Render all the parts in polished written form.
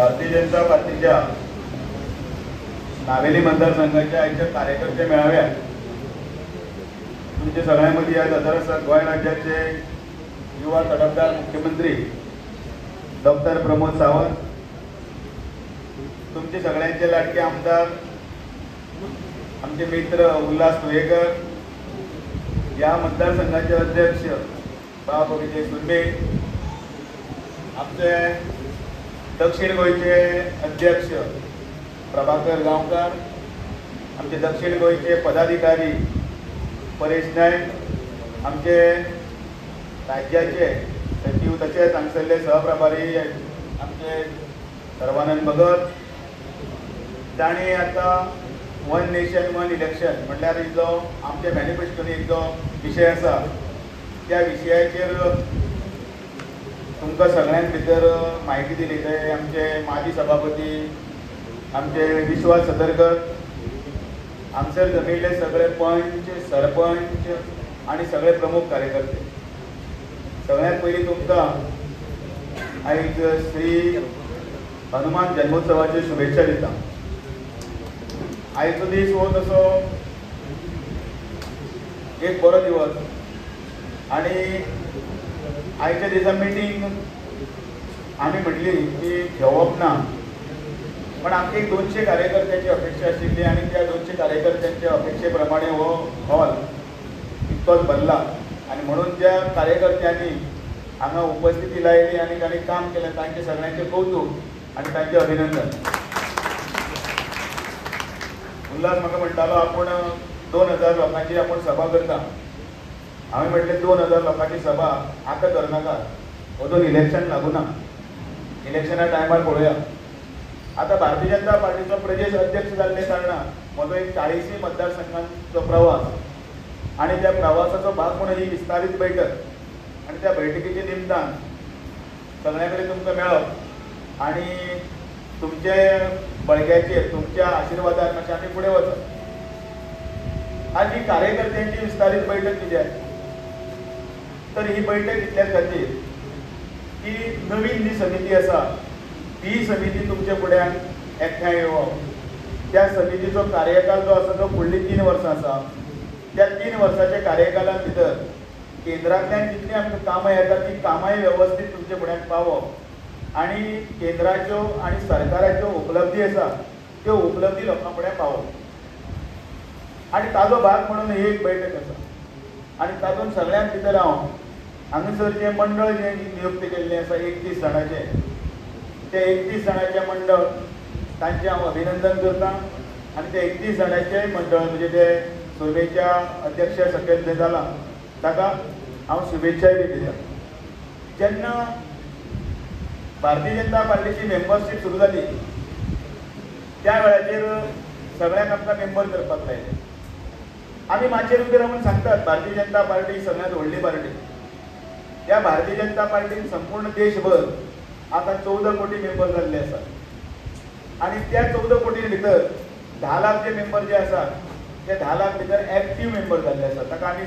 भारतीय जनता पार्टीच्या नावेली मतदारसंघाच्या आजच्या कार्यकर्ते मेळाव्यात तुमच्या सगळ्यांमध्ये आज हजर आसात गोंय राज्याचे युवा तडफदार मुख्यमंत्री डॉक्टर प्रमोद सावंत, तुमचे सगळ्यांचे लाडके आमदार आमचे मित्र उल्हास तुयेकर, या मतदारसंघाचे अध्यक्ष बाबा विजय सुर्वे, आमचे दक्षिण गोयचे अध्यक्ष प्रभाकर गांवकार, आमचे दक्षिण गोयचे पदाधिकारी परेश नायक, आमचे राज्याचे सचिव तसेच हांगसरले सहप्रभारी आमचे सर्वानंद भगत, ताणी आता वन नेशन वन इलेक्शन म्हटल्यार जो आमच्या मॅनिफेस्टोनी एक जो विषय आसा त्या विशयाचेर तुमकां सगळ्यां भितर म्हायती दिली ते आमचे माजी सभापती आमचे विश्वास सदरकर, हांगसर जमिल्ले सगळे पंच सरपंच आणि सगळे प्रमुख कार्यकर्ते, सगळ्यात पयलीं तुमकां आयज श्री हनुमान जन्मोत्सवाच्यो शुभेच्छा दिता। आयचो दीस हो तसो एक बरो दिवस आणि आयच्या दिसा मिटींग आमी म्हटली की घेवप ना, पण आमची 200 कार्यकर्त्यांची अपेक्षा आशिल्ली आणि त्या 200 कार्यकर्त्यांच्या अपेक्षे प्रमाणे हो हॉल इतकोच भरला आणि म्हणून त्या कार्यकर्त्यांनी हांगा उपस्थिती लायली आणि तांणी काम केलें तांचे सगळ्यांचे कौतुक आणि तांचे अभिनंदन। उल्हास म्हाका म्हणटालो आपण 2000 लोकांची आपण सभा करता, हांवें म्हटलें 2000 लोकांची सभा आतां करनाका, अजून इलेक्शन लागूना, इलेक्शना टायमार पळोवया। आता भारतीय जनता पार्टीचो प्रदेश अध्यक्ष जाल्ले कारणान म्हजो एक 40 मतदारसंघांचो प्रवास आणि त्या प्रवासाचो भाग म्हणून ही विस्तारीत बैठक आणि त्या बैठकीचे निमतान सगळ्यां कडेन तुमकां मेळप आणि तुमचे बळग्याचेर तुमच्या आशिर्वादान मातशें आमी फुडें वचप। आज ही कार्यकर्त्यांची विस्तारीत बैठक कित्याक तर ही बैठक इतल्या खातीर की नवीन जी समिती आसा ती समिती तुमच्या फुड्यान एकठांय येवप, त्या समितीचो कार्यकाल जो आसा तो फुडली 3 वर्सां आसा, त्या 3 वर्साच्या कार्यकालां भितर केंद्रांतल्यान जितली आमकां कामां येता ती कामांय वेवस्थीत तुमच्या फुड्यान पावप आणि केंद्राच्यो आणि सरकाराच्यो उपलब्धी आसा त्यो उपलब्धी लोकां फुड्यान पावप आणि ताजो भाग म्हणून ही एक बैठक आसा। आणि तातूंत सगळ्यांत भितर हांव हांगासर जें मंडळ जें नियुक्त केल्लें आसा 31 जाणांचें, ते 31 जाणांचे मंडळ तांचे हांव अभिनंदन करता आणि ते 31 जाणांचे मंडळ म्हणजे ते सुरवेच्या अध्यक्ष सकयल जे जाला ताका हांव शुभेच्छाय बी दिता। जेन्ना भारतीय जनता पार्टीची मेंबरशीप सुरू जाली त्या वेळाचेर सगळ्यांक आमकां मेंबर करपाक लायले। आमी माचयेर उबे रावन सांगतात भारतीय जनता पार्टी सगळ्यांत व्हडली पार्टी, त्या भारतीय जनता पार्टीन संपूर्ण देशभर आता 14 कोटी मेंबर जाल्ले आसात आणि त्या 14 कोटी भितर 10 लाख जे मेंबर जे आसात ते 10 लाख भितर ॲक्टिव्ह मेंबर जाल्ले आसात, ताका आमी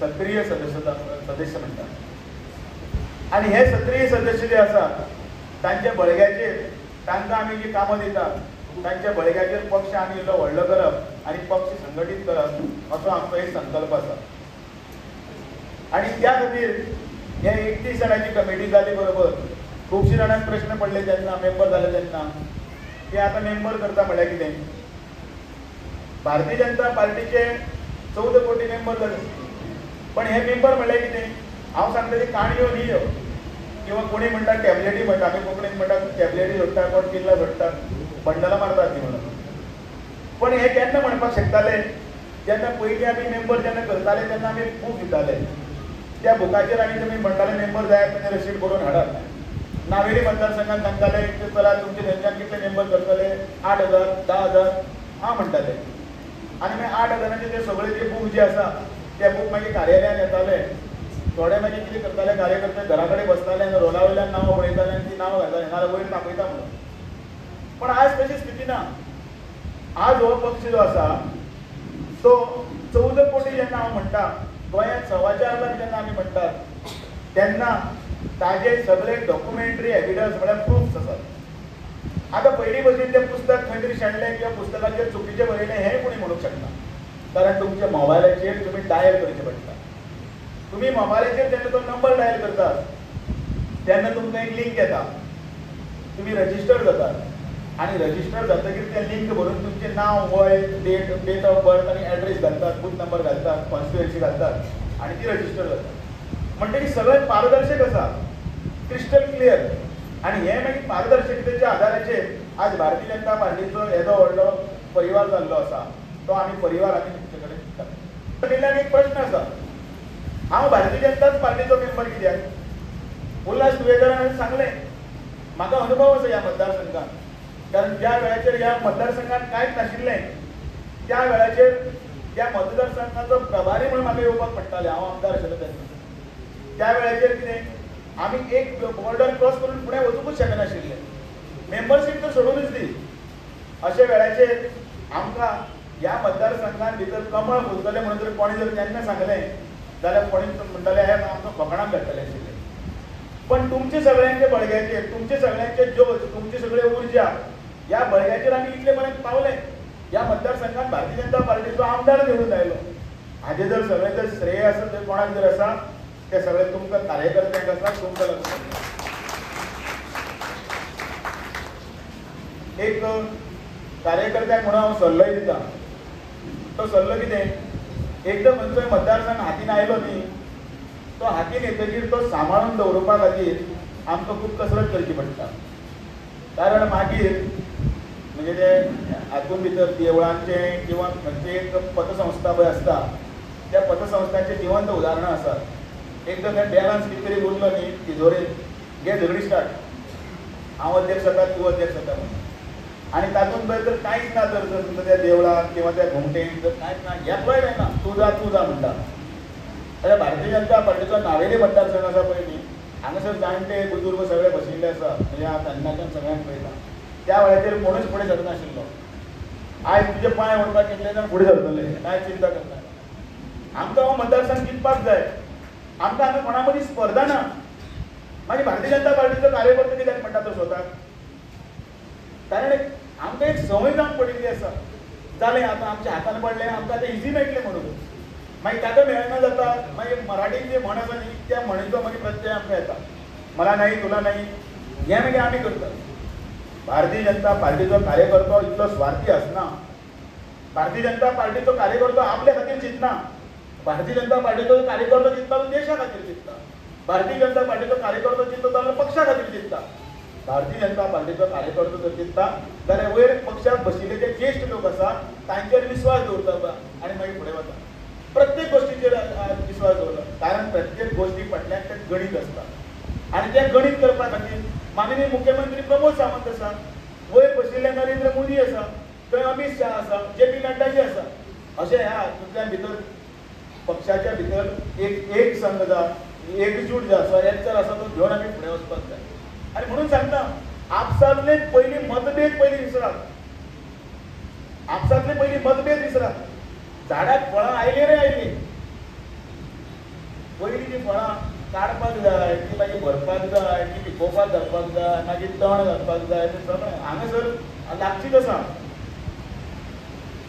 सक्रिय सदस्य म्हणटात। आणि हे सक्रिय सदस्य जे आसात तांच्या बळग्याचेर तांकां आमी जी कामां दितात तांच्या बळग्याचेर पक्ष आमी इल्लो व्हडलो करप आणि पक्ष संघटीत करप असो आमचो एक संकल्प आसा। आणि त्या खातीर हे 31 जाणांची कमिटी जाली बरोबर खूबशे जाणांक प्रश्न पडले तेन्ना मेंबर जाले तेन्ना की आता मेंबर करता म्हळ्यार कितें। भारतीय जनता पार्टीचे 14 कोटी मेंबर जाले, पण हे मेंबर म्हळ्यार कितें हांव सांगता ती काणयो न्ही किंवा कोणी म्हणटा टॅबलेटी म्हणटा, आमी कोंकणीत म्हणटा टॅबलेटी सोडटा, कोण किल्ला सोडटा, बंडलां मारतात न्ही म्हणून। पण हे केन्ना म्हणपाक शकताले जेन्ना पयलीं आमी मेंबर जेन्ना करताले तेन्ना आमी बूक दिताले, त्या बुकाचेर आनी तुमी म्हणटाले मेंबर जाय म्हणजे रशीद बरोवन हाडात। नावेली मतदारसंघात सांगताले की चला तुमचे थंयच्यान कितले मेंबर करतले 8000 10000 हां म्हणटाले आणि मागीर 8000चे ते सगळे जे बूक जे आसा ते बूक मागीर कार्यालयान येताले, थोडे मागीर कितें करताले कार्यकर्ते घरा कडेन बसताले आनी रोला वयल्यान नांवां उडयताले आनी ती नांवां घालताले नाल्यार वयर तापयता म्हणून। पण आज तशी स्थिती ना। आज हो पक्ष जो आसा तो 14 कोटी जेन्ना हांव म्हणटा गोंयांत 4.25 लाख जेन्ना आमी म्हणटात तेन्ना ताजे सगळे डॉक्युमेंटरी एविडन्स म्हळ्यार प्रूफ्स आसात। आता पहिली भशेन तें पुस्तक खंय तरी शेणलें किंवा पुस्तकाचेर चुकीचें बरयलें हें कोणी म्हणूंक शकना, कारण तुमच्या मोबायलाचेर तुमी डायल करचें पडटा. तुम्ही मोबायलाचेर जेन्ना तो नंबर डायल करतात तेन्ना तुमकां एक लिंक येता, तुम्ही रजिस्टर जातात आणि रजिस्टर जातकीर तें लिंक भरून तुमचें नांव, वय, डेट ऑफ बर्थ आनी एड्रेस घालतात, बूथ नंबर घालतात, कॉन्स्टिट्युएन्सी घालतात आनी ती रजिस्टर जाता. म्हणटकीर सगळें पारदर्शक आसा, क्रिस्टल क्लियर. आनी हे मागीर पारदर्शकतेच्या आदाराचेर आज भारतीय जनता पार्टीचो येदो व्हडलो परिवार जाल्लो आसा, तो आमी परिवार आमी तुमचे कडेन दितात. कडल्यान एक प्रश्न आसा, हांव भारतीय जनता पार्टीचो मेंबर कित्याक? उल्हास तुयेकरान सांगलें म्हाका अनुभव आसा ह्या मतदारसंघात, कारण ज्या वेळाचेर ह्या मतदारसंघात कांयच नाशिल्लें त्या वेळाचेर त्या मतदारसंघाचो प्रभारी म्हणून म्हाका येवपाक पडटालें. हांव आमदार आशिल्लो तेन्ना त्या वेळाचेर कितें आमी एक बॉर्डर क्रॉस करून फुडें वचूंकच शकनाशिल्ले, मेंबरशीप तर सोडूनच दी. अशे वेळाचेर आमकां ह्या मतदारसंघात भितर कमळ फुलतलें म्हणून जर कोणी जर तेन्ना सांगलें जाल्यार कोणी म्हणटाले हे आमकां फकाणाक घातलें आशिल्लें. पण तुमचे सगळ्यांचे बळग्याचेर, तुमचे सगळ्यांचे जोश, तुमची सगळे उर्जा ह्या बळग्याचेर आमी इतले पर्यंत पावले. ह्या मतदारसंघात भारतीय जनता पार्टीचो आमदार निवडून आयलो. हाजे जर सगळें जर श्रेय आसा जर कोणाक जर आसा ते सगळे तुमकां कार्यकर्त्यांक आसा, तुमकां लागून. एक कार्यकर्त्यांक म्हणून हांव सल्लोय दिता. तो सल्लो कितें, एकदम खंयचोय मतदारसंघ हातीन आयलो न्ही, तो हातीन येतकीर तो सांबाळून दवरपा खातीर आमकां खूब कसरत करची पडटा. कारण मागीर म्हणजे ते हातूंत भितर देवळांचे किंवा खंयची एक पतसंस्था पळय आसता त्या पतसंस्थांचे जिवंत उदाहरणां आसात. एकदां थंय बॅलन्स कितें तरी उरलो न्ही तिजोरेक घे झगडी स्टार्ट, हांव अध्यक्ष जाता तूं अध्यक्ष जाता म्हणून. आनी तातूंत भितर जर कांयच ना जर तुमकां त्या देवळाक किंवा त्या घुमटेक जर कांयच ना, एकलोय जायना, तूं जा म्हणटा. जाल्यार भारतीय जनता पार्टीचो नावेली मतदारसंघ आसा पळय न्ही, हांगासर जाणटे बुजुर्ग सगळे बशिल्ले आसा. म्हणजे हांव तेन्नाच्यान सगळ्यांक पळयता त्या वेळाचेर कोणूच फुडें सरनाशिल्लो. आयज तुजे पांय ओडपाक कितले जाण फुडें सरतले, कांय चिंता करना. आमकां हो मतदारसंघ जिखपाक जाय. आमकां हांगा कोणा मदीं स्पर्धा ना. मागीर भारतीय जनता पार्टीचो कार्यकर्तो कित्याक म्हणटा तो स्वताक? कारण आमकां एक संवय जावन पडिल्ली आसा, जालें आतां आमच्या हातान पडलें, आमकां आतां इजी मेळटलें म्हणून. मागीर ताका मेळना जाता, मागीर मराठीन जे म्हण आसा न्ही त्या म्हणीचो मागीर प्रत्यय आमकां येता, मला नाही तुला नाही, हें मागीर आमी करतात. भारतीय जनता पार्टीचो कार्यकर्तो इतलो स्वार्थी आसना. भारतीय जनता पार्टीचो कार्यकर्तो आपल्या खातीर चिंतना. भारतीय जनता पार्टीचो कार्यकर्तो चिंतता तो देशा खातीर चिंतता. भारतीय जनता पार्टीचो कार्यकर्तो चिंतता जाल्यार पक्षा खातीर चिंतता. भारतीय जनता पार्टीचो कार्यकर्तो जर चिंतता जाल्यार वयर पक्षाक बशिल्ले जे ज्येश्ठ लोक आसा तांचेर विश्वास दवरता आनी मागीर फुडें वता. प्रत्येक गोष्टीचेर विश्वास दवरता, कारण प्रत्येक गोष्टी फाटल्यान तें गणीत आसता. आनी तें गणीत करपा खातीर माननीय मुख्यमंत्री प्रमोद सावंत आसा, वयर बशिल्ले नरेंद्र मोदी आसा, थंय अमित शाह आसा, JP नड्डाजी आसा. अशें ह्या हातूंतल्यान भितर पक्षाच्या भितर एक संघ एकजूट जो आसा, एकचार आसा तो घेवन आमी फुडें वचपाक जाय. आनी म्हणून सांगता, आपसातले पयलीं मतभेद पयलीं विसरात. आपसातले पयलीं मतभेद विसरात. झाडाक फळां आयली रे आयली, पयलीं ती फळां काडपाक जाय, ती मागीर भरपाक जाय, ती पिकोवपाक घालपाक जाय, मागीर तण घालपाक जाय, तें सगळें हांगासर लागचीच आसा.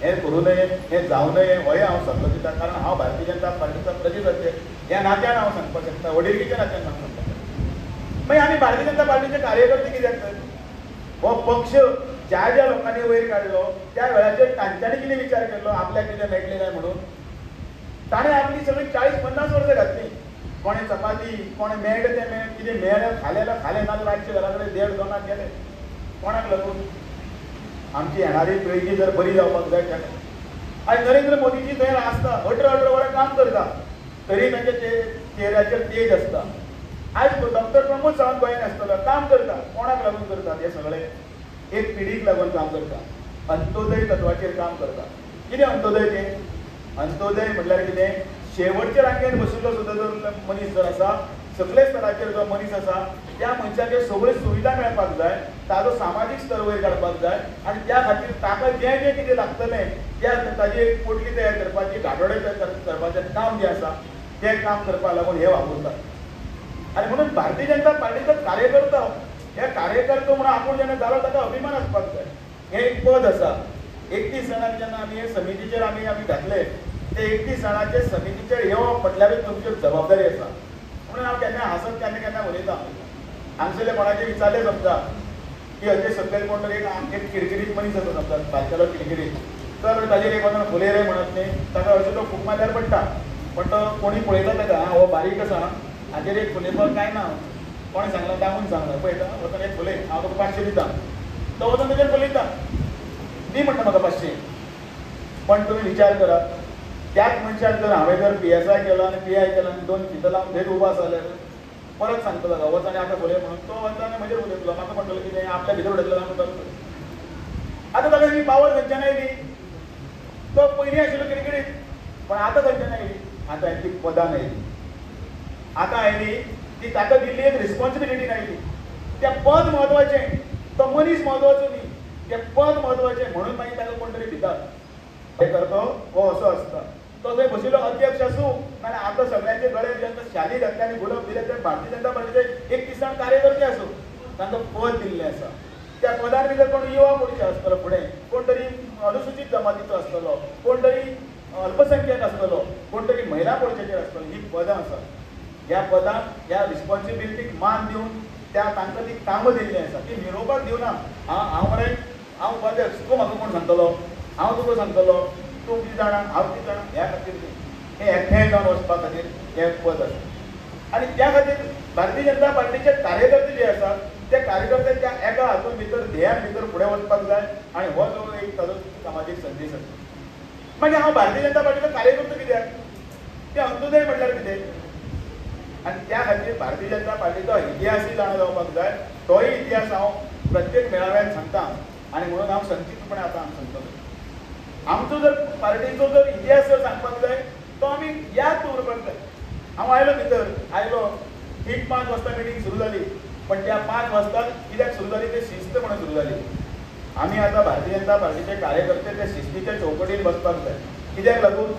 हें करूं नये, हें जावं नये, होय हांव सल्लो दिता. कारण हांव भारतीय जनता पार्टीचो प्रतिनिधी ह्या नात्यान हांव सांगपाक शकता, वडिलकीच्या नात्यान सांगपाक शकता. मागीर आमी भारतीय जनता पार्टीचे कार्यकर्ते कित्याक तर हो पक्ष ज्या ज्या लोकांनी वयर काडलो त्या वेळाचेर तांच्यांनी कितें विचार केल्लो आपल्याक कितें मेळटलें काय म्हणून. ताणें आपली सगळी 40-50 वर्सां घातली. कोणें चपाती, कोणें मेळटा तें मेळ, कितें मेळ्ळें खालें खालें, नाजाल्यार रातचे घरा कडेन 1.5-2 गेले. कोणाक लागून? आमची येणारी पिळगी जर बरी जावपाक जाय जाल्यार. आयज नरेंद्र मोदीजी थंय आसता, 18 वरां काम करता, तरी तांच्या चेहऱ्याचेर तेज आसता. आयज डॉक्टर प्रमोद सावंत गोंयांत आसतलो, काम करता. कोणाक लागून करतात हे सगळे? एक पिढीक लागून काम करता. अंत्योदय तत्वाचेर काम करता. कितें अंत्योदय तें? अंत्योदय म्हटल्यार कितें? शेवटच्या रांगेन बशिल्लो सुद्दां जर मनीस जर आसा, सकले स्तराचेर जो मनीस आसा त्या मनशाचे सगळ्यो सुविधा मेळपाक जाय, ताजो सामाजीक स्तर वयर काडपाक जाय, आनी त्या खातीर ताका जें जें कितें लागतलें त्या ताजी एक पोटली तयार करपाची, गाठोडे करपाचें काम जें आसा तें काम करपाक लागून हे वापरतात. आनी म्हणून भारतीय जनता पार्टीचो कार्यकर्तो हे कार्यकर्तो म्हणून आपण जेन्ना जालो ताका अभिमान आसपाक जाय. हे एक पद आसा. 31 जाणांक जेन्ना आमी हे समितीचेर आमी घातले, ते 31 जाणांचे समितीचेर येवप म्हटल्यारूच तुमची जबाबदारी आसा. म्हणून हांव केन्ना हांसत केन्ना उलयता. हांगसरले कोणाचे विचारले समजा की अशें सकयल कोण तरी एक किरकिरीत मनीस आसा समजा, बारकेलो किरकिरीत, तर ताजेर एक वचन फुले रे म्हणत न्ही, ताका अशें तो खूब मारल्यार पडटा. पण तो कोणी पळयता ताका हो बारीक आसा, हाजेर एक फुलेपण काय ना, कोणें सांगलां दामून सांगलां पळयता वचन एक फुले हांव तुका 500 दिता. तो वचन ताजेर फुलयता, दी म्हणटा म्हाका 500. पण तुमी विचार करात, त्याच मनशाक जर हांवें जर PSI केलो आनी PI केलो आनी 2 चिंतल लावन थंय उबो आसा जाल्यार परत सांगतलो ताका वचन आतां फुले म्हणून. तो वचन म्हजेर उलयतलो, म्हाका म्हणटलो कितें आपल्या भितर उडयतलो म्हणटलो. आतां ताका ही पावर खंयच्यान आयली? तो पयलीं आशिल्लो किरकिरीत, पण आतां खंयच्यान आयली? आतां ती पदान आयली. आतां आयली ती ताका दिल्ली एक रिस्पॉन्सिबिलिटीन आयली. तें पद म्हत्वाचें, तो मनीस म्हत्वाचो न्ही, तें पद म्हत्वाचें. म्हणून मागीर ताका कोण तरी भिता. हे करतो हो असो आसता. तो थंय बशिल्लो अध्यक्ष आसूं नाल्यार आतां सगळ्यांचे गळे जेन्ना शाली घातले आनी गुलाब दिले ते भारतीय जनता पार्टीचे 31 जाण कार्यकर्ते आसूं, तांकां पद दिल्लें आसा. त्या पदार भितर कोण युवा मोर्चा आसतलो फुडें, कोण तरी अनुसूचित जमातीचो आसतलो, कोण तरी अल्पसंख्याक आसतलो, कोण तरी महिला मोर्चाचेर आसतलो. ही पदां आसा. ह्या पदांक ह्या रिस्पॉन्सिबिलिटीक मान दिवन तांकां ती कामां दिल्लीं आसा. ती मिरोवपाक दिवना. हांव मरे हांव अध्यक्ष, तूं म्हाका कोण सांगतलो, हांव तुका सांगतलो, तूं कितें जाणा हांव कितें जाणा, ह्या खातीर हें एकठांय जावन वचपा खातीर हें पद आसा. आनी त्या खातीर भारतीय जनता पार्टीचे कार्यकर्ते जे आसात ते कार्यकर्त्यांच्या एका हातून भितर ध्येयान भितर फुडें वचपाक जाय. आनी हो जो एक ताजो सामाजीक संदेश आसा. मागीर हांव भारतीय जनता पार्टीचो कार्यकर्तो कित्याक? ते अंत्योदय म्हटल्यार कितें? आनी त्या खातीर भारतीय जनता पार्टीचो इतिहासूय जाणा जावपाक जाय. तोय इतिहास हांव प्रत्येक मेळाव्यान सांगता. आनी म्हणून हांव संक्षिप्तपणे आतां सांगतलो. आमचो जर पार्टीचो जर इतिहास जर सांगपाक जाय तो आमी याद दवरपाक जाय. हांव आयलो भितर आयलो, ठीक 5 वाजता मिटींग सुरू जाली. पण त्या 5 वाजता कित्याक सुरू जाली ते शिस्त म्हणून सुरू जाली. आमी आतां भारतीय जनता पार्टीचे कार्यकर्ते ते शिस्तीच्या चौकटीन बसपाक जाय. कित्याक लागून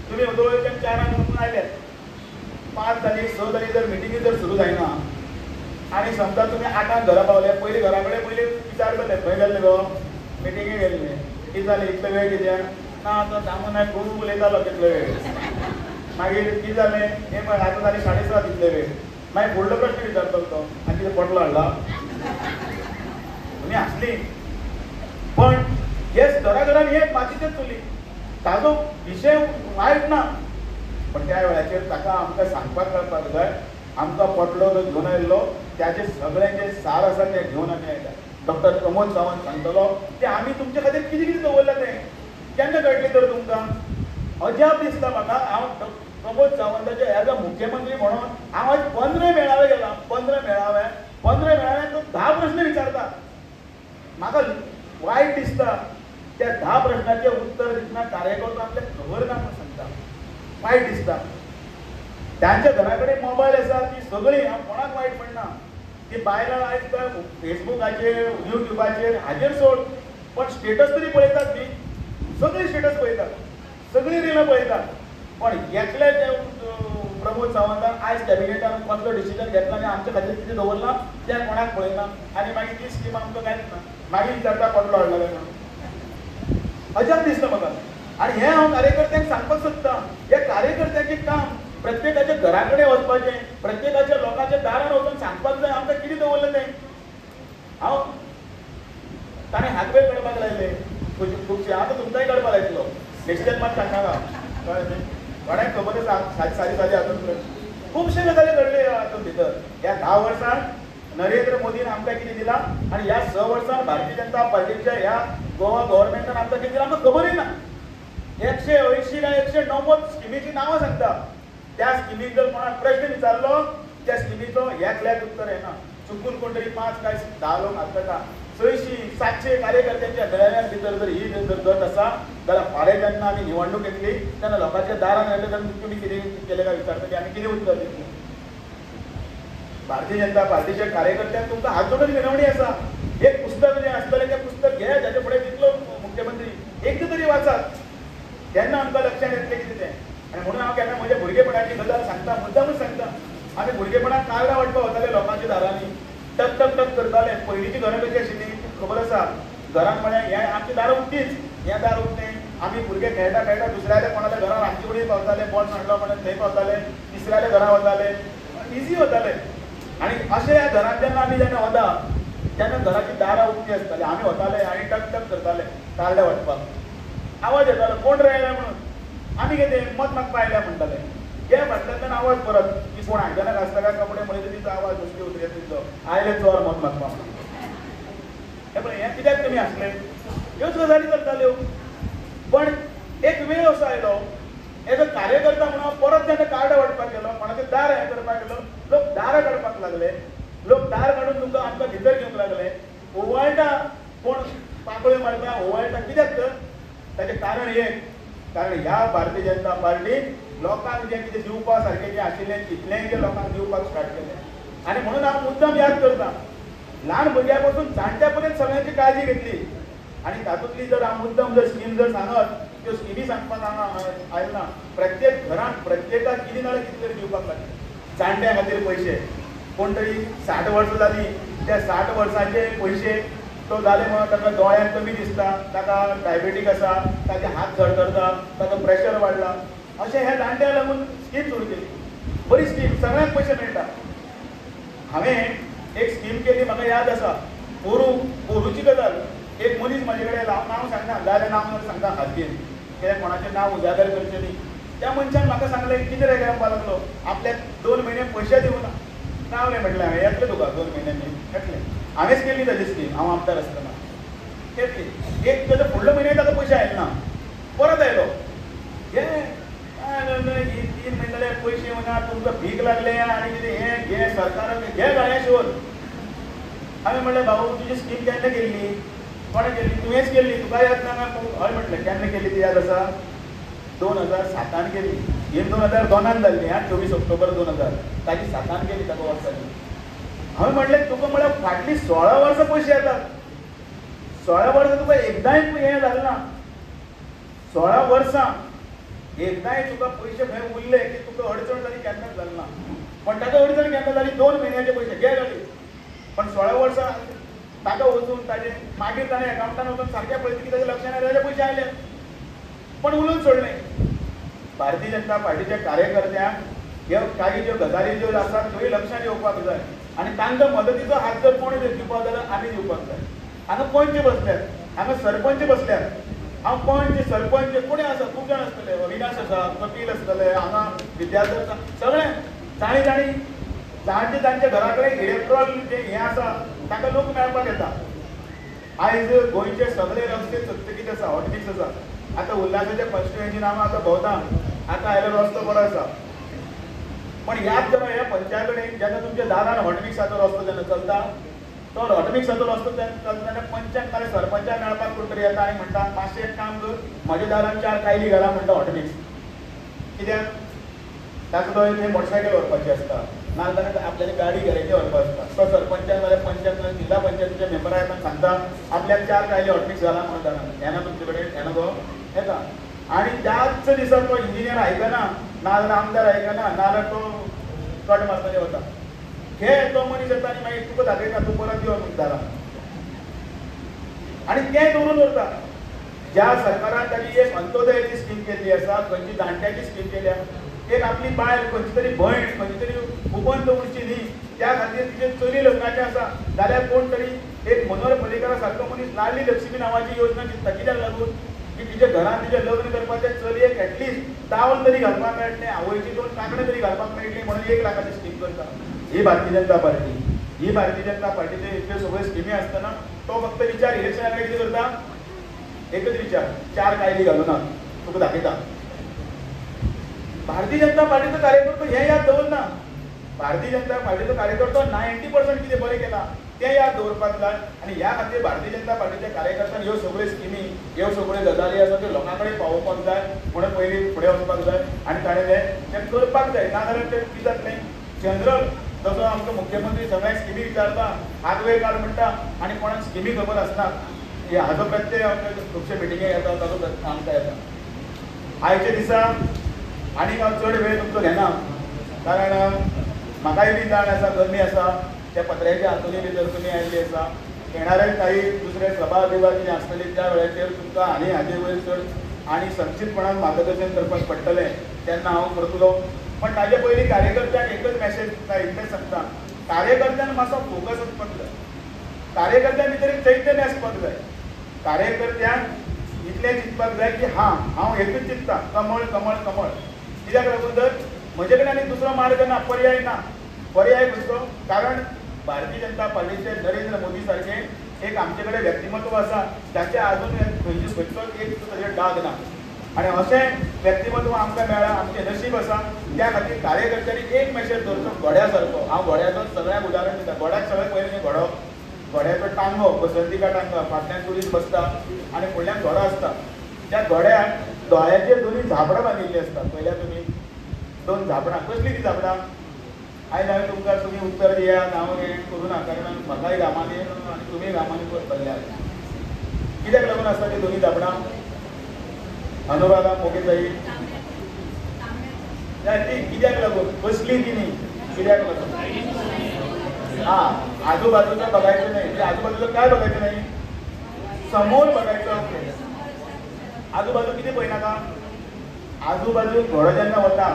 तुमी उदोवयच्यान 4 वचून आयल्यात, 5 जाली 6 जाली जर मिटींग जर सुरू जायना आनी समजा तुमी 8 घरा पावले, पयलीं घरा कडेन पयलीं विचारतले खंय गेल्ले गो, मिटींगेक गेल्ले, कितें जालें इतलो वेळ कित्याक? ना तो दामून हांवें खूब उलयतालो तितलो वेळ. मागीर कितें जालें हें पळय आतां जाली 7:30 तितले वेळ. मागीर फुडलो प्रश्न विचारतलो तो, आनी कितें पोटलो हाडला? तुमी हांसलीं. पण हे घराघरान हे मातशेंच चली. ताजो विशय वायट ना, पण त्या वेळाचेर ताका आमकां सांगपाक कळपाक जाय. आमकां पोटलो जो घेवन आयिल्लो त्याचे सगळ्यांचे सार आसा ते घेवन आमी आयल्या. डॉक्टर प्रमोद सावंत सांगतलो की आमी तुमचे खातीर कितें कितें दवरलें तें केन्ना कळटलें तर तुमकां? अजाप दिसता म्हाका. हांव प्रमोद सावंताचे एज अ मुख्यमंत्री म्हणून हांव आज 15 मेळावे गेला. 15 मेळाव्यान तो 10 प्रश्न विचारता. म्हाका वायट दिसता त्या 10 प्रश्नांचे उत्तर दितना कार्यकर्तो आपल्याक खबर ना म्हणून सांगता. वायट दिसता. त्यांच्या घरा कडेन मोबायल आसा ती सगळीं, हांव कोणाक वायट म्हणना, ती बायलां आयज काय फेसबुकाचेर युट्यूबाचेर हाजेर सोड, पण स्टेटस तरी पळयतात न्ही. सगळीं स्टेटस पळयतात, सगळीं रिलां पळयतात. पण एकले ते प्रमोद सावंतान आयज कॅबिनेटान कसलो डिसिजन घेतला आनी आमच्या खातीर कितें दवरला तें कोणाक पळयना. आनी मागीर ती स्कीम आमकां कांयच ना. मागीर विचारता पोटलो हाडला काय म्हणून. अजाप दिसता म्हाका. आनी हें हांव कार्यकर्त्यांक सांगपाक सोदता. हे कार्यकर्त्याचें काम प्रत्येकाच्या घरा कडेन वचपाचें, प्रत्येकाच्या लोकांच्या दारान वचून सांगपाक जाय आमकां कितें दवरलें तें. हांव ताणें हातवेळ काडपाक लायले खुबशे, आतां तुमकांय काडपाक लायतलो. बेश्टेच मात सांगनाका, कळ्ळें न्ही. कोणाक खबर आसा सादी हातूंत खुबशे गजाली घडले हातूंत भितर. ह्या 10 वर्सांत नरेंद्र मोदीन आमकां कितें दिलां आनी ह्या 6 वर्सांत भारतीय जनता पार्टीच्या ह्या गोवा गव्हर्मेंटान आमकां कितें दिलां आमकां खबरूय ना. 180 काय 190 स्किमीची नांवां सांगता. त्या स्किमीक जर कोणाक प्रश्न विचारलो त्या स्किमीचो एकल्याक उत्तर येना. चुकून कोण तरी 5 काय 10 लोक आसता. 600-700 कार्यकर्त्यांच्या मेळाव्यां भितर जर ही जर गट आसा जाल्यार फाल्यां जेन्ना आमी निवडणूक येतली तेन्ना लोकांच्या दारान आयले तेन्ना तुमी कितें केलें काय विचारता की आमी कितें उत्तर दितलीं. भारतीय जनता पार्टीच्या कार्यकर्त्यांक तुमकां हात जोडून विनवणी आसा. एक पुस्तक जें आसतलें तें पुस्तक घे, ताचे फुडें दितलो मुख्यमंत्री, एकदां तरी वाचात, तेन्ना आमकां लक्षांत येतलें कितें तें. आनी म्हणून हांव केन्ना म्हज्या भुरगेपणाची गजाल सांगता, मुद्दामूच सांगता. आमी भुरगेपणांत कार्डां वांटपाक वताले लोकांच्या दारांनी. टक टक टक करताले. पयलींची घरां कशी आशिल्ली खबर आसा, घरांत म्हळ्यार हें आमची दारां उक्तीच, हें दार उक्तें, आमी भुरगे खेळटा खेळटा दुसऱ्याल्या कोणाल्या घरान रातचे कडेन पावताले, बॉल सांडलो म्हणून थंय पावताले, तिसऱ्याल्या घरा वताले, इजी वताले. आनी अशें ह्या घरांत जेन्ना वता तेन्ना घराची दारां उक्तीं आसतालीं. आमी वताले आनी टक टक करताले कार्डां वांटपाक. आवाज येतालो कोण रे आयला म्हणून. आमी कितें मत मागपाक आयल्या म्हणटाले. गे फाटल्यान आवाज परत की कोण आयदनां घासता काय कपडे म्हणटा तिचो आवाज दुसरी उतरी तिचो आयले चोर मत मागपाक म्हणून. हे पळय हें कित्याक कमी आसलें, ह्योच गजाली करताल्यो. पण एक वेळ असो आयलो, एजो कार्यकर्ता म्हणून परत जेन्ना कार्डां वांटपाक गेलो, कोणाचें दार हें करपाक गेलो, लोक दारां काडपाक लागले. लोक दार काडून तुमकां आमकां भितर घेवंक लागले. ओवाळटा कोण पाकळ्यो मारता, ओवाळटा कित्याक तर ताचें कारण एक, कारण ह्या भारतीय जनता पार्टीन लोकांक जें कितें दिवपा सारकें जें आशिल्लें तितलेंय जें लोकांक दिवपाक स्टार्ट केलें. आनी म्हणून हांव मुद्दम याद करता, ल्हान भुरग्यां पासून जाणट्या पर्यंत सगळ्यांची काळजी घेतली. आनी तातूंतली जर हांव मुद्दम जर स्कीम जर सांगत, त्यो स्किमी सांगपाक हांव आयलो ना. प्रत्येक घरांत प्रत्येकाक कितें नाल्यार कितें तरी दिवपाक लागले. जाणट्यां खातीर पयशे, कोण तरी 60 वर्सां जालीं त्या 60 वर्सांचे पयशे तो जाले म्हणून ताका दोळ्यान कमी दिसता, ताका डायबेटीक आसा, ताचे हात धडधडटा, ताका प्रेशर वाडला, अशें हे जाणट्यांक लागून स्कीम सुरू केली. बरी स्कीम, सगळ्यांक पयशे मेळटा. हांवें एक स्कीम केली, म्हाका याद आसा, पोरूची गजाल. एक मनीस म्हाजे कडेन नांव सांगना, जाल्यार नांव सांगता खातीर, कित्याक कोणाचें नांव उजागर करचें न्ही. त्या मनशान म्हाका सांगलें कितें रे करपाक लागलो, आपल्याक 2 म्हयने पयशे दिवना. नांव रे म्हटलें हांवें, येतलें तुका 2 म्हयन्यांनी येतलें. हांवेंच केल्ली ताची स्कीम, हांव आमदार आसतना केल्ली. एक ताच्या फुडल्या म्हयन्याक ताका पयशे आयले ना, परत आयलो. हे 3 म्हयने जाले पयशे येवना, तुमकां भीक लागले आनी कितें हें घे सरकारान घे गाळ्या शोध. हांवें म्हणलें भाऊ तुजी स्कीम केन्ना केल्ली, कोणें केल्ली, तुवेंच केल्ली, तुका याद ना. हय म्हटलें केन्ना केल्ली ती याद आसा, 2007 केल्ली. ही 2002 जाल्ली, 24 ऑक्टोबर 2000, ताची 7 केली ताका वर्स जाली. हांवें म्हणलें तुका म्हळ्यार फाटलीं 16 वर्सां पयशे येतात. 16 वर्सां तुका एकदांय हें जालें ना. 16 वर्सां एकदांय तुका पयशे खंय उरले की तुका अडचण जाली केन्नाच जालें ना. पण ताका अडचण केन्ना जाली, 2 म्हयन्याचे पयशे घे जाली. पण 16 वर्सां ताका वचून ताजे मागीर ताणें एकावंटान वचून सारकें पळयलें की ताचे लक्षांत आयलें ताजे पयशे आयले, पण उलोवन सोडलें. भारतीय जनता पार्टीच्या कार्यकर्त्यांक ह्यो काही ज्यो गजाली ज्यो आसात त्योय लक्षांत येवपाक जाय आनी तांकां मदतीचो हात जर कोणी जर दिवपाक जाल्यार आमी दिवपाक जाय. हांगा पंच बसल्यात, हांगा सरपंच बसल्यात. हांव पंच सरपंच कोणी आसा, खूब जाण आसतले, अविनाश आसा, कपिल आसतले, हांगा विद्याधर आसा, सगळे जाणी जाणटे तांच्या घरा कडेन इलेक्ट्रॉल जे हें आसा ताका लोक मेळपाक येता. आयज गोंयचे सगळे रस्ते चकचकीत आसा, हॉटमिक्स आसा. आतां उल्हासाच्या कॉन्स्टिट्युएन्सीन हांव आतां भोंवता, आतां आयलो रस्तो बरो आसा. पण याद करा ह्या पंचा कडेन जेन्ना तुमच्या दारान हॉटमिक्साचो रस्तो जेन्ना चलता, तो हॉटमिक्साचो रस्तो चलता तेन्ना पंचाक नाल्यार सरपंचाक मेळपाक कोण तरी येता आनी म्हणटा मातशें एक काम कर, म्हाज्या दारान 4 कायली घाला म्हणटा हॉटमिक्स. कित्याक ताका तो थंय मोटरसायकल व्हरपाची आसता, नाजाल्यार आपल्याली गाडी गॅरेजी व्हरपाक आसता. तो सरपंचाक नाल्यार पंचायत जिल्हा पंचायतीच्या मेंबराक येता सांगता आपल्याक 4 कायली हॉटमिक्स घाला म्हणून दारान. येना तुमचे कडेन, येना गो येता. आनी त्याच दिसा तो इंजिनियर आयकना, नाजाल्यार आमदार आयकना, नाजाल्यार तो कट मारपाचें वता. घे तो मनीस येता आनी मागीर तुका दाखयता तूं परत यो म्हणून दारान. आनी तें दवरून उरता. ज्या सरकारान ताची एक अंत्योदयाची स्कीम केल्ली आसा, खंयची जाणट्याची स्कीम केल्या, एक आपली बायल खंयची तरी भयण खंयची तरी उबंद उरची न्ही, त्या खातीर तिचे चली लग्नाचें आसा जाल्यार कोण तरी एक मनोहर पर्रीकरा सारको मनीस लाडली लक्ष्मी नांवाची योजना चिंतता. कित्याक लागून की तिच्या घरान तिचें लग्न करपाचें चलयेक एटलिस्ट टावल तरी घालपाक मेळटलें, आवयची 2 कांकणां तरी घालपाक मेळटलीं म्हणून 1 लाखाची स्कीम करता. ही भारतीय जनता पार्टी. ही भारतीय जनता पार्टीचे इतल्यो सगळ्यो स्किमी आसतना तो फक्त विचार इलेक्शना कडेन कितें करता, एकच विचार, 4 कायली घालूना तुका दाखयता. भारतीय जनता पार्टीचो कार्यकर्तो हें याद दवरना. भारतीय जनता पार्टीचो कार्यकर्तो 90% कितें बरें केलां तें याद दवरपाक जाय. आनी ह्या खातीर भारतीय जनता पार्टीच्या कार्यकर्त्यांक ह्यो सगळ्यो स्किमी, ह्यो सगळ्यो गजाली आसा त्यो लोकां कडेन पावोवपाक जाय म्हणून पयलीं फुडें वचपाक जाय आनी ताणें तें करपाक जाय. नाजाल्यार तें कितें जातलें, जनरल जसो आमचो मुख्यमंत्री सगळ्या स्किमी विचारता, हात वयर काड म्हणटा आनी कोणाक स्किमी खबर आसना. हाजो प्रत्यय आमच्या खुबशे मिटिंगे येता, ताजो आमकां येता. आयच्या दिसा आनीक हांव चड वेळ तुमचो घेना, कारण म्हाकाय बी जाण आसा, गरमी आसा त्या पत्र्याच्या हातून भितर तुमी आयिल्ली आसा. येणारे काही दुसरे सभा बिभा कितें आसतली त्या वेळाचेर तुमकां आनी हाजे वयर चड आनी संक्षिप्तपणान मार्गदर्शन करपाक पडटलें तेन्ना हांव करतलो. पण ताजे पयलीं कार्यकर्त्यांक एकच मॅसेज दिता, इतलें सांगता, कार्यकर्त्यांक मातसो फोकस आसपाक जाय. कार्यकर्त्यां भितर एक चैतन्य आसपाक जाय. कार्यकर्त्यांक इतलें चिंतपाक जाय की हांव एकूच चिंतता, कमळ कमळ कमळ. कित्याक लागून तर म्हजे कडेन आनी दुसरो मार्ग ना, पर्याय ना. पर्याय खंयचो? कारण भारतीय जनता पार्टीचे नरेंद्र मोदी सारखे एक आमचे कडेन व्यक्तिमत्व आसा जाचे आजून खंयचोच एक ताजेर डाग ना. आनी अशें व्यक्तिमत्व आमकां मेळ्ळां, आमचें नशीब आसा. त्या खातीर कार्यकर्त्यांनी एक मॅसेज दवरचो घोड्या सारको. हांव घोड्याचो सगळ्यांक उदाहरण दिता. घोड्याक सगळ्यात पयलीं घोडो, घोड्याचो टांगो, बसंतिका टांगो, फाटल्यान चुडीत बसता आनी फुडल्यान घोडो आसता. त्या घोड्याक दोळ्याचेर दोनी झाबडां बांदिल्लीं आसतात. पळयल्या तुमी 2 झाबडां. कसलीं ती झाबडां? आयज हांवें तुमकां तुमी उत्तर दियात, हांव हें करूं ना, कारण म्हाकाय गामान येवन आनी तुमी गामान पडल्या. कित्याक लागून आसता ती दोनी झाबडां? अनुराधा मोगेताई ती कित्याक लागून बसली ती न्ही, कित्याक लागून? आजूबाजूचं बघायचं नाही. आजूबाजूचं काय बघायचं नाही? समोर बघायचं. आजूबाजू कितें पळयनाका? आजूबाजू घोडो जेन्ना वता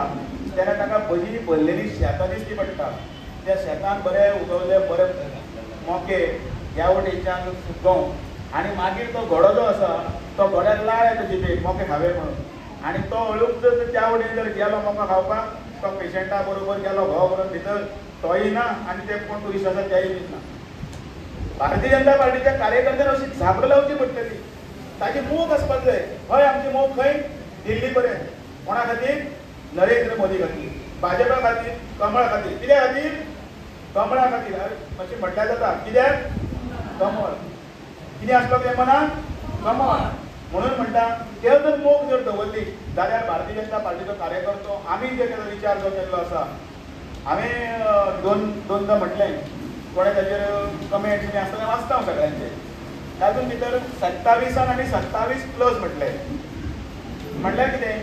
तेन्ना ताका बरी भरलेली शेतां दिश्टी पडटा. त्या शेतांत बरे उगवले बरे मोके, ह्या वटेच्यान गंव, आनी मागीर तो घोडो जो आसा तो घोड्याक लाळ येता जिबेक मोके खावे म्हणून. आनी तो हळूच जर त्या वटेन जर गेलो मोको खावपाक, तो पेशंटा बरोबर गेलो घोव करून भितर, तोय ना आनी ते कोण टुरिस्ट आसा तेय बीन ना. भारतीय जनता पार्टीच्या कार्यकर्त्यांक अशी झाबडां लावची पडटली. ताची मोख आसपाक जाय. हय, आमची मोख खंय? दिल्ली पर्यंत. कोणा खातीर? नरेंद्र मोदी खातीर. भाजपा खातीर, कमळा खातीर. कित्या खातीर? कमळा खातीर. मातशें म्हटल्यार जाता. कित्याक? कमळ. कितें आसपाक जाय मनाक? कमळ. म्हणून म्हणटा ते जर मोख जर दवरली जाल्यार भारतीय जनता पार्टीचो कार्यकर्तो आमी जे विचार जो केल्लो आसा, हांवें दोनदा म्हटलें, कोणें ताचेर कमेंट्स बी आसता तें वाचता हांव सगळ्यांचे. तातूंत भितर 27 आनी 27+ म्हटलें. म्हटल्यार कितें?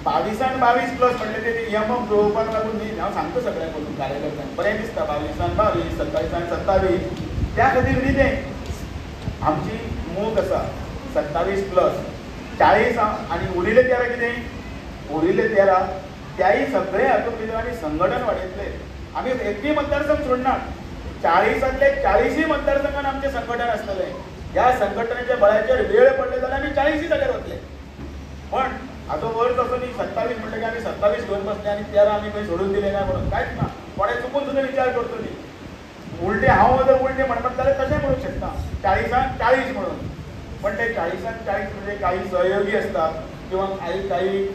22 आनी 22+ म्हटलें ते यमक जुळोवपाक लागून न्ही. हांव सांगता सगळ्यांक करून कार्यकर्त्यांक बरें दिसता. 22 आनी 22, 27 आनी 27. त्या खातीर न्ही तें आमची मोख आसा 27+. 40 आनी उरिल्ले 13 कितें? उरिल्ले 13 त्याय सगळे हातूंत भितर आमी संघटन वाडयतले. आमी एकूय मतदारसंघ सोडनात. 40तले 40 मतदारसंघान आमचें संघटन आसतलें. ह्या संघटनेच्या बळाचेर वेळ पडले जाल्यार आमी 40 जाग्यार वतले. पण हाचो अर्थ असो न्ही 27 म्हणटलें की आमी 27 घेवन बसले आनी 13 आमी खंय सोडून दिले ना म्हणून. कांयच ना. कोणें चुकून सुद्दां विचार करचो न्ही. उलटें हांव जर उलटें म्हणपाक जाल्यार तशें म्हणूंक शकता 40 40 म्हणून. पण ते 40 म्हणजे काही सहयोगी असतात किंवा काही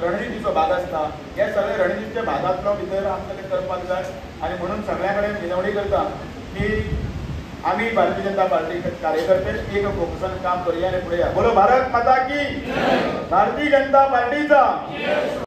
रणनीतीचो भाग आसता. हे सगळे रणनीतीच्या भागांतलो भितर आमकां करपाक जाय. आनी म्हणून सगळ्या कडेन विनवणी करता की आमी भारतीय जनता पार्टीचे कार्यकर्ते एक फोकसान काम करूया आनी फुडें या. बोलो भारत माता की. भारतीय जनता पार्टीचा